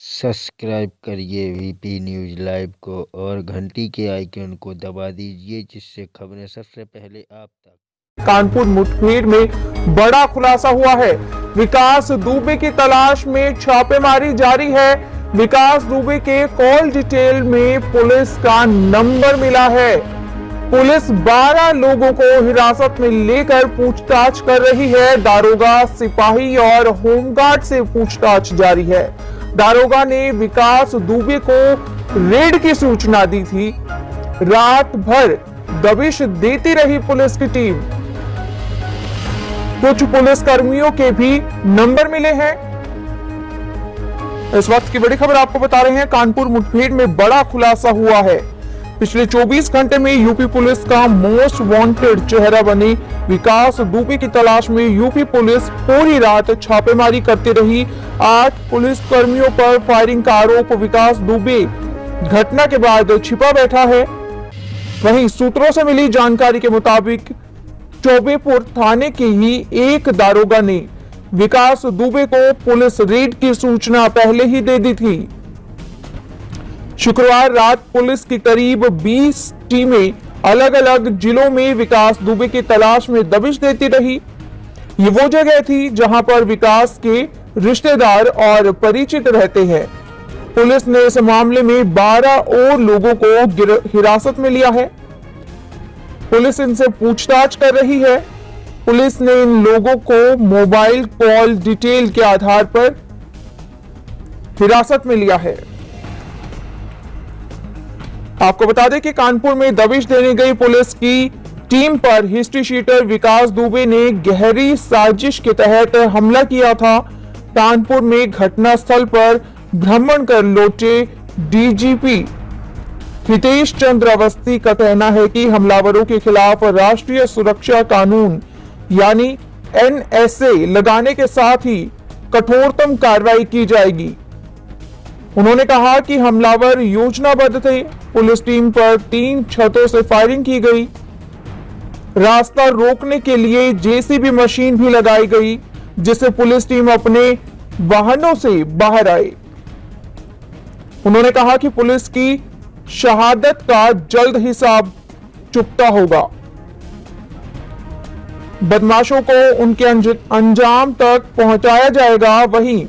Subscribe करिए VP news live को और घंटी के आइकन को दबा दीजिए जिससे खबरें सबसे पहले आप तक। कानपुर मुठभेड़ में बड़ा खुलासा हुआ है। विकास दुबे की तलाश में छापेमारी जारी है। विकास दुबे के कॉल डिटेल में पुलिस का नंबर मिला है। पुलिस 12 लोगों को हिरासत में लेकर पूछताछ कर रही है। दारोगा, सिपाही और होमगार्ड से पूछताछ जारी है। दारोगा ने विकास दुबे को रेड की सूचना दी थी। रात भर दबिश देती रही पुलिस की टीम। कुछ पुलिस कर्मियों के भी नंबर मिले हैं। इस वक्त की बड़ी खबर आपको बता रहे हैं। कानपुर मुठभेड़ में बड़ा खुलासा हुआ है। पिछले 24 घंटे में यूपी पुलिस का मोस्ट वांटेड चेहरा बनी विकास दुबे की तलाश में यूपी पुलिस पूरी रात छापेमारी करती रही। 8 पुलिस कर्मियों पर फायरिंग का आरोप। विकास दुबे घटना के बाद छिपा बैठा है। वहीं सूत्रों से मिली जानकारी के मुताबिक चौबेपुर थाने के ही एक दारोगा ने विकास दुबे को पुलिस रेड की सूचना पहले ही दे दी थी। शुक्रवार रात पुलिस की करीब 20 टीमें अलग अलग जिलों में विकास दुबे की तलाश में दबिश देती रही। ये वो जगह थी जहां पर विकास के रिश्तेदार और परिचित रहते हैं। पुलिस ने इस मामले में 12 और लोगों को हिरासत में लिया है। पुलिस इनसे पूछताछ कर रही है। पुलिस ने इन लोगों को मोबाइल कॉल डिटेल के आधार पर हिरासत में लिया है। आपको बता दें कि कानपुर में दबिश देने गई पुलिस की टीम पर हिस्ट्री शीटर विकास दुबे ने गहरी साजिश के तहत हमला किया था। कानपुर में घटनास्थल पर भ्रमण कर लौटे डीजीपी हितेश चंद्र अवस्थी का कहना है कि हमलावरों के खिलाफ राष्ट्रीय सुरक्षा कानून यानी एनएसए लगाने के साथ ही कठोरतम कार्रवाई की जाएगी। उन्होंने कहा कि हमलावर योजनाबद्ध थे। पुलिस टीम पर 3 छतों से फायरिंग की गई। रास्ता रोकने के लिए जेसीबी मशीन भी लगाई गई जिससे पुलिस टीम अपने वाहनों से बाहर आई। उन्होंने कहा कि पुलिस की शहादत का जल्द हिसाब चुकता होगा। बदमाशों को उनके अंजाम तक पहुंचाया जाएगा। वहीं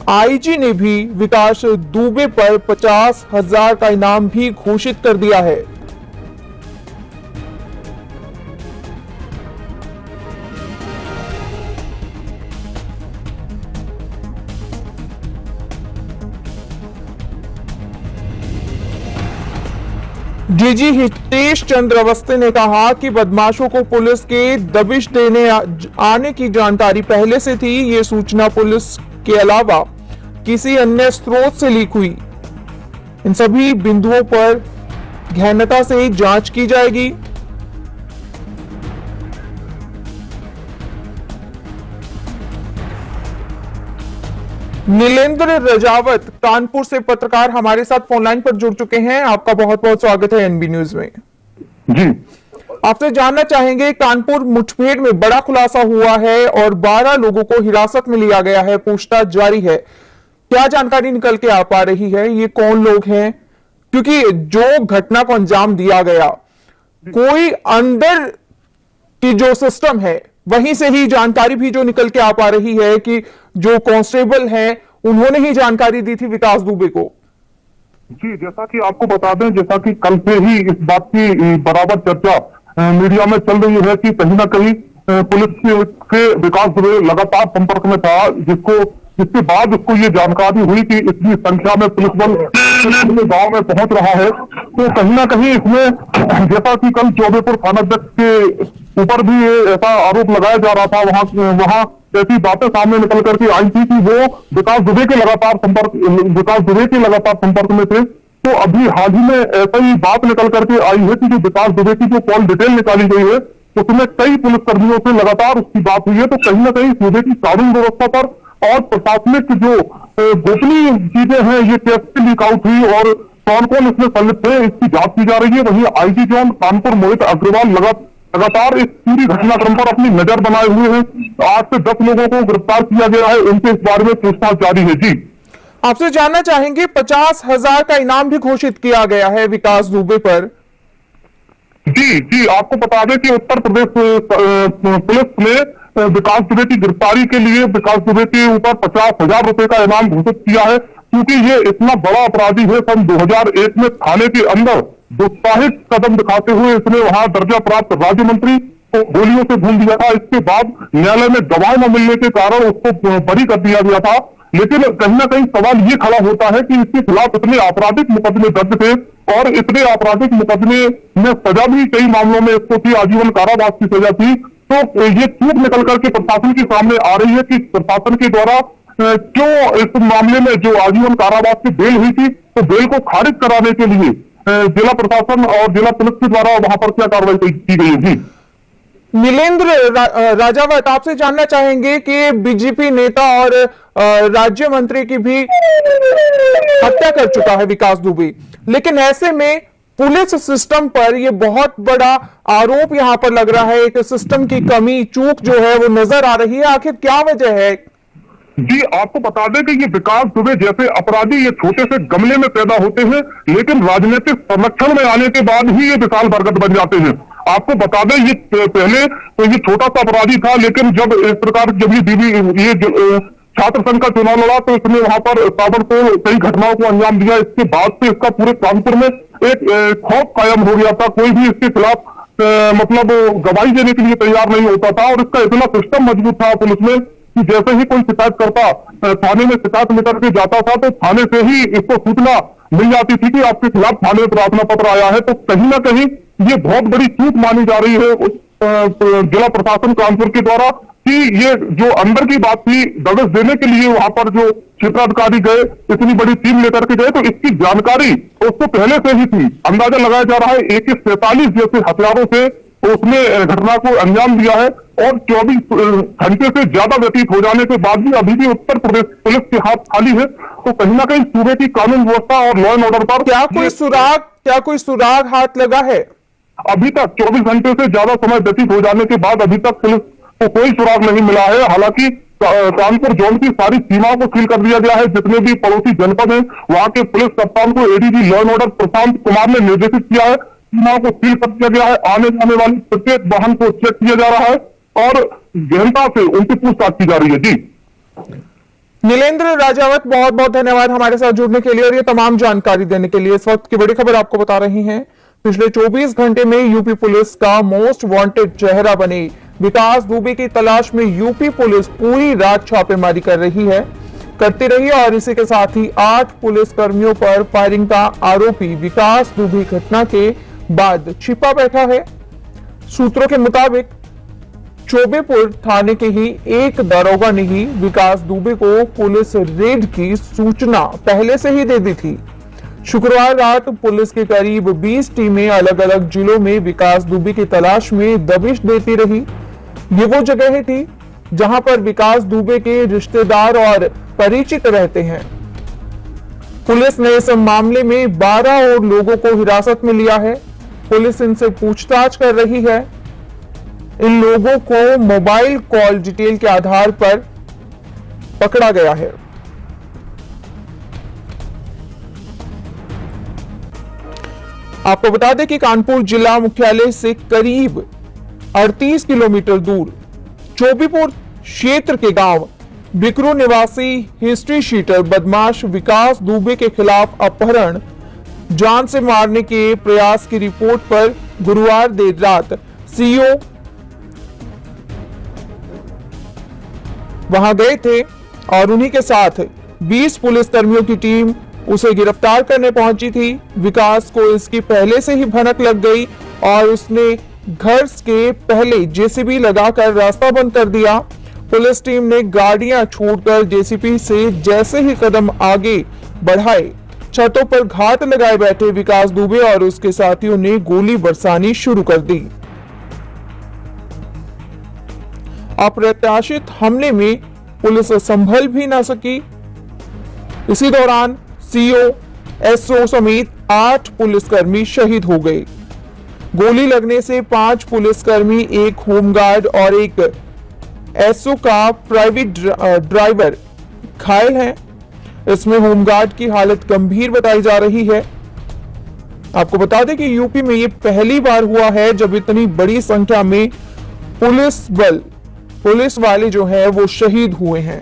आईजी ने भी विकास दुबे पर 50,000 का इनाम भी घोषित कर दिया है। डीजी हितेश चंद्र अवस्थी ने कहा कि बदमाशों को पुलिस के दबिश देने आने की जानकारी पहले से थी। ये सूचना पुलिस के अलावा किसी अन्य स्रोत से लीक हुई। इन सभी बिंदुओं पर गहनता से जांच की जाएगी। नीलेंद्र रजावत कानपुर से पत्रकार हमारे साथ फोन लाइन पर जुड़ चुके हैं। आपका बहुत बहुत स्वागत है एनबी न्यूज में। जी, आपसे जानना चाहेंगे, कानपुर मुठभेड़ में बड़ा खुलासा हुआ है और 12 लोगों को हिरासत में लिया गया है। पूछताछ जारी है। क्या जानकारी निकल के आ पा रही है? ये कौन लोग हैं? क्योंकि जो घटना को अंजाम दिया गया, कोई अंदर की जो सिस्टम है वहीं से ही जानकारी भी जो निकल के आ पा रही है कि जो कांस्टेबल हैं उन्होंने ही जानकारी दी थी विकास दुबे को। जी, जैसा कि आपको बता दें, जैसा कि कल से ही इस बात की बराबर चर्चा मीडिया में चल रही है कि कहीं ना कहीं पुलिस के विकास दुबे लगातार संपर्क में था, जिसके बाद उसको ये जानकारी हुई कि इतनी संख्या में पुलिस बल गांव में पहुंच रहा है। तो कहीं ना कहीं इसमें, जैसा कि कल चौबेपुर थानाध्यक्ष के ऊपर भी ऐसा आरोप लगाया जा रहा था, वहां ऐसी बातें सामने निकल करके आई थी कि वो विकास दुबे के लगातार संपर्क में थे। तो अभी हाल ही में ऐसा ही बात निकल करके आई है कि जो विकास दुबे की जो कॉल डिटेल निकाली गई है उसमें कई पुलिसकर्मियों से लगातार उसकी बात हुई है। तो कहीं ना कहीं सूबे की कानून व्यवस्था पर और प्रशासनिक जो गोपनीय चीजें हैं ये कैसे लीक आउट हुई और कौन कौन इसमें संलिप्त है, इसकी जांच की जा रही है। वहीं आईजी जोन कानपुर मोहित अग्रवाल लगातार इस पूरी घटनाक्रम पर अपनी नजर बनाए हुए हैं। 8 से 10 लोगों को गिरफ्तार किया गया है, उनसे इस बारे में पूछताछ जारी है। जी, आपसे जानना चाहेंगे 50,000 का इनाम भी घोषित किया गया है विकास दुबे पर। जी, आपको बता दें कि उत्तर प्रदेश पुलिस ने विकास दुबे की गिरफ्तारी के लिए विकास दुबे के ऊपर 50,000 रुपए का इनाम घोषित किया है, क्योंकि ये इतना बड़ा अपराधी है। सन 2001 में थाने के अंदर दुस्साहसिक कदम दिखाते हुए इसने वहां दर्जा प्राप्त राज्य मंत्री को गोलियों से भून दिया था। इसके बाद न्यायालय में गवाह न मिलने के कारण उसको बरी कर दिया गया था। लेकिन कहीं ना कहीं सवाल ये खड़ा होता है कि इसके खिलाफ इतने आपराधिक मुकदमे दर्ज थे और इतने आपराधिक मुकदमे में सजा भी कई मामलों में इसको थी, आजीवन कारावास की सजा थी। तो ये चूक निकल करके प्रशासन के सामने आ रही है कि प्रशासन के द्वारा क्यों इस मामले में जो आजीवन कारावास की बेल हुई थी, तो बेल को खारिज कराने के लिए जिला प्रशासन और जिला पुलिस के द्वारा वहां पर क्या कार्रवाई की गई है। नीलेंद्र राजावत, आपसे जानना चाहेंगे कि बीजेपी नेता और राज्य मंत्री की भी हत्या कर चुका है विकास दुबे, लेकिन ऐसे में पुलिस सिस्टम पर यह बहुत बड़ा आरोप यहां पर लग रहा है, एक सिस्टम की कमी चूक जो है वो नजर आ रही है। आखिर क्या वजह है? जी, आपको बता दें कि ये विकास दुबे जैसे अपराधी ये छोटे से गमले में पैदा होते हैं, लेकिन राजनीतिक संरक्षण में आने के बाद ही ये विशाल बरगद बन जाते हैं। आपको बता दें ये पहले तो ये छोटा सा अपराधी था, लेकिन जब इस प्रकार जब ये छात्र संघ का चुनाव लड़ा तो इसने वहां पर ताबड़तोड़ कई घटनाओं को अंजाम दिया। इसके बाद से इसका पूरे कानपुर में एक खौफ कायम हो गया था। कोई भी इसके खिलाफ मतलब गवाही देने के लिए तैयार नहीं होता था और इसका इतना सिस्टम मजबूत था पुलिस में कि जैसे ही कोई शिकायत करता, थाने में शिकायत लेकर के जाता था, तो थाने से ही इसको सूचना मिल जाती थी कि आपके खिलाफ थाने में प्रार्थना पत्र आया है। तो कहीं ना कहीं ये बहुत बड़ी चूक मानी जा रही है जिला प्रशासन कानपुर के द्वारा कि ये जो अंदर की बात थी, दबिश देने के लिए वहां पर जो क्षेत्राधिकारी गए, इतनी बड़ी टीम लेकर के गए, तो इसकी जानकारी उसको पहले से ही थी। अंदाजा लगाया जा रहा है AK-47 जैसे हथियारों से उसने घटना को अंजाम दिया है और 24 घंटे से ज्यादा व्यतीत हो जाने के बाद भी अभी भी उत्तर प्रदेश पुलिस के हाथ खाली है। तो कहीं ना कहीं सूबे की कानून व्यवस्था और लॉ एंड ऑर्डर पर क्या कोई सुराग हाथ लगा है? अभी तक 24 घंटे से ज्यादा समय व्यतीत हो जाने के बाद अभी तक पुलिस को कोई सुराग नहीं मिला है। हालांकि कानपुर जोन की सारी सीमाओं को सील कर दिया गया है। जितने भी पड़ोसी जनपद हैं वहां के पुलिस कप्तान को ADG law and order Prashant Kumar ने निर्देशित किया है, सीमाओं को सील कर दिया गया है। आने जाने वाली प्रत्येक वाहन को चेक किया जा रहा है और गहनता से उनकी पूछताछ की जा रही है। जी, नीलेंद्र राजावत, बहुत बहुत धन्यवाद हमारे साथ जुड़ने के लिए और ये तमाम जानकारी देने के लिए। इस वक्त की बड़ी खबर आपको बता रही हैं, पिछले 24 घंटे में यूपी पुलिस का मोस्ट वांटेड चेहरा बने विकास दुबे की तलाश में यूपी पुलिस पूरी रात छापेमारी करती रही और इसी के साथ ही 8 पुलिस कर्मियों पर फायरिंग का आरोपी विकास दुबे घटना के बाद छिपा बैठा है। सूत्रों के मुताबिक चौबेपुर थाने के ही एक दरोगा ने ही विकास दुबे को पुलिस रेड की सूचना पहले से ही दे दी थी। शुक्रवार रात पुलिस की करीब 20 टीमें अलग अलग जिलों में विकास दुबे की तलाश में दबिश देती रही। ये वो जगह थी जहां पर विकास दुबे के रिश्तेदार और परिचित रहते हैं। पुलिस ने इस मामले में 12 और लोगों को हिरासत में लिया है। पुलिस इनसे पूछताछ कर रही है। इन लोगों को मोबाइल कॉल डिटेल के आधार पर पकड़ा गया है। आपको बता दें कि कानपुर जिला मुख्यालय से करीब 38 किलोमीटर दूर चौबेपुर क्षेत्र के गांव बिकरू निवासी हिस्ट्री शीटर बदमाश विकास दुबे के खिलाफ अपहरण, जान से मारने के प्रयास की रिपोर्ट पर गुरुवार देर रात CO वहां गए थे और उन्हीं के साथ 20 पुलिस कर्मियों की टीम उसे गिरफ्तार करने पहुंची थी। विकास को इसकी पहले से ही भनक लग गई और उसने घर के पहले JCB लगाकर रास्ता बंद कर दिया। पुलिस टीम ने गाड़ियां छोड़कर JCB से जैसे ही कदम आगे बढ़ाए, छतों पर घात लगाए बैठे विकास दुबे और उसके साथियों ने गोली बरसानी शुरू कर दी। अप्रत्याशित हमले में पुलिस संभल भी ना सकी। इसी दौरान CO, SO समेत 8 पुलिसकर्मी शहीद हो गए। गोली लगने से 5 पुलिसकर्मी, एक होमगार्ड और एक एसओ का प्राइवेट ड्राइवर घायल हैं। इसमें होमगार्ड की हालत गंभीर बताई जा रही है। आपको बता दें कि यूपी में ये पहली बार हुआ है जब इतनी बड़ी संख्या में पुलिस वाले जो है वो शहीद हुए हैं।